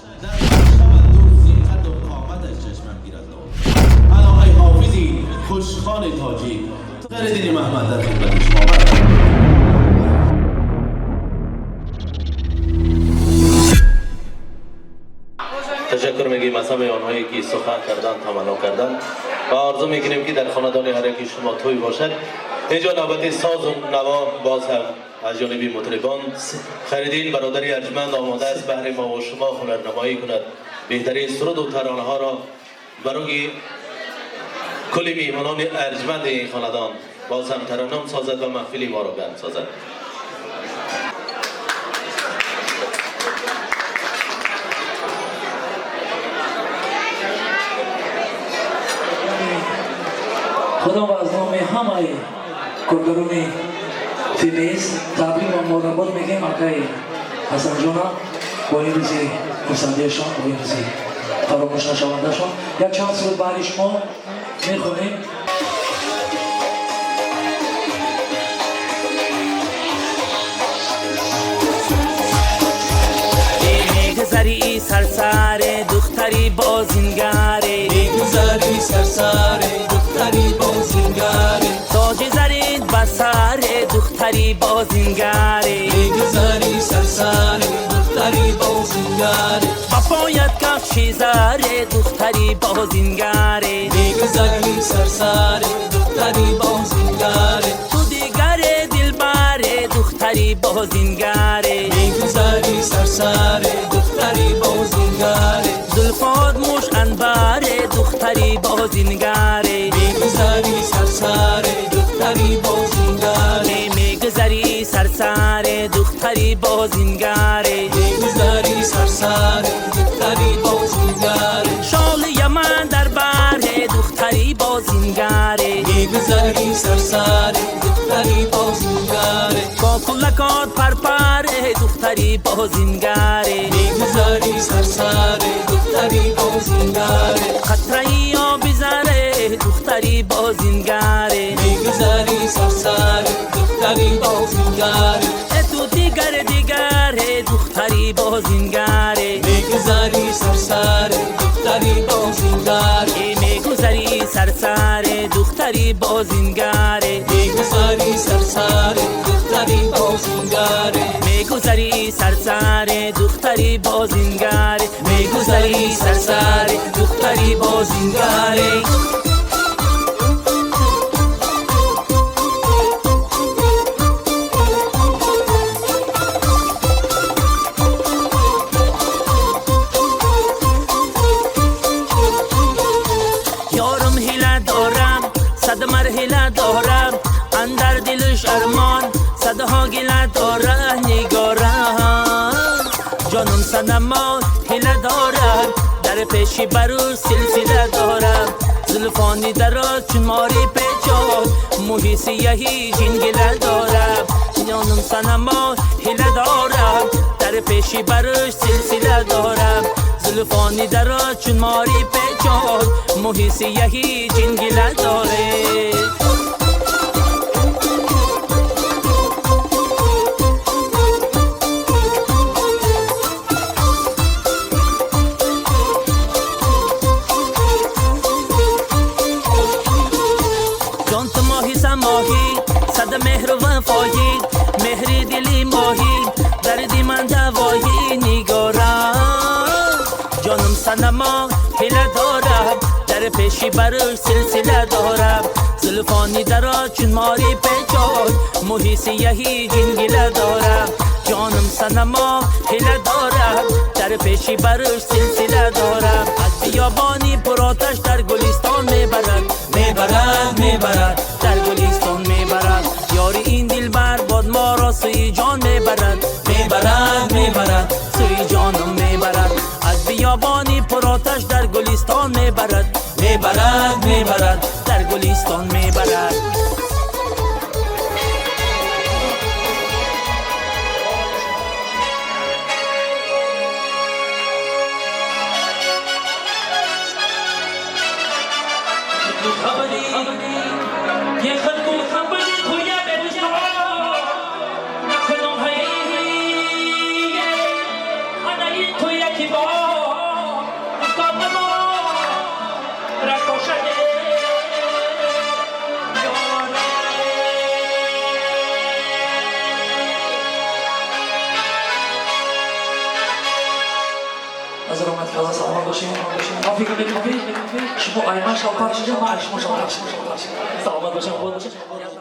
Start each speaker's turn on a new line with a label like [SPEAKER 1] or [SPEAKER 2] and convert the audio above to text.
[SPEAKER 1] شود دوستی قد و قامتش چشمم گیرد نو علاقه حافظی خوشخان تاجی فریدین محمد در خدمت شما تشکر میگیم از همه آنهایی که سخن کردن تمنا کردن و آرزو میکنیم که در خاندان هر یکی شما توی باشد. اینجا نوبت ساز و نوا باز هم از جانب مطربان فریدین برادری ارجمند آماده است بهر ما و شما هنرنمایی کند. بهترین سرود و ترانه ها را برای کل میهمانان ارجمند این خاندان باز هم ترانم سازد و محفل ما را گرم سازد.
[SPEAKER 2] خدا و از نام همه کارگران فیلمیز تبریک و مبارکباد میگیم آقای حسن جانا با این روزی خرسندیشان با این روزی فراموش نشوندهشان. یک چند سرود برای شما میخونیم.
[SPEAKER 3] میگذری سرسر دختری بازینگره
[SPEAKER 4] میگذری سرسر دختری بازینگره
[SPEAKER 3] تاج زرید بر سر دختری بازینگره
[SPEAKER 4] میگذری سرسر دختری بازینگره
[SPEAKER 3] با پایت کفشی زر دختری بازینگره
[SPEAKER 4] میگذری سرسر دختری بازینگره
[SPEAKER 3] تو دیگر دلبر دختری بازینگره
[SPEAKER 4] میگذری سرسر دختری بازینگره
[SPEAKER 3] زلفات موش انبر دختری بازینگره
[SPEAKER 4] میگذری سرسر دختری بازینگره
[SPEAKER 3] میگذری سرسر دختری بازینگره
[SPEAKER 4] میگذری سرسر دختری بازینگره
[SPEAKER 3] شال یمن در بر دختری بازینگره
[SPEAKER 4] میگذری سرسر دختری بازینگره
[SPEAKER 3] با کلکات پرپر دختری بازینگره
[SPEAKER 4] میگذری سرسر دختری بازینگره
[SPEAKER 3] خطره آب زره دختری بازینگره
[SPEAKER 4] میگذری سرسر دختری بازینگره
[SPEAKER 3] تو دیگر دختری بازینگره
[SPEAKER 4] میگذری سرسر دختری بازینگره
[SPEAKER 3] میگذری سرسر دختری بازینگره
[SPEAKER 4] میگذری سرسر دختری بازینگره
[SPEAKER 3] میگذری سرسر دختری بازینگره میگذری سرسر دختری بازینگره یارم هیله دارم صد مرحله دارم اندر دلش ارمان صدها گله داره نگارم جانم صنما هیله دارم در پیشی برو سلسله دارم زلفانی دراز چون ماری پیچان موهی سیاهی جنگله دارم جانم صنما هیله دارم در پیشی بروش سلسله دارم زلفانی دراز چون ماری پیچان موهی سیاهی جنگله داره ماهی صد مهر و وفایی مهری دلی ماهی دردی من دوایی نگارم جانم صنما هیله دارم در پیشی بروش سلسله دارم زلفانی دراز چون ماری پیچان موهی سیاهی جنگله دارم جانم صنما هیله دارم در پیشی بروش سلسله دارم از بیابانی پراتش در گلستان میبرد در گلستان میبرد یاری این دل بر باد ما را سوی جان میبرد سوی جانم میبرد از بیابانی پراتش در گلستان میبرد در گلستان میبرد
[SPEAKER 5] ये खत को खबर खोया बेटा नखनों है ये अनाई खोया की बात
[SPEAKER 2] از رحمت خدا سلامت باشین. کافی کنید کافی. شما آیمان شما پرشید ما شما سلامت باشین. خدا باشین.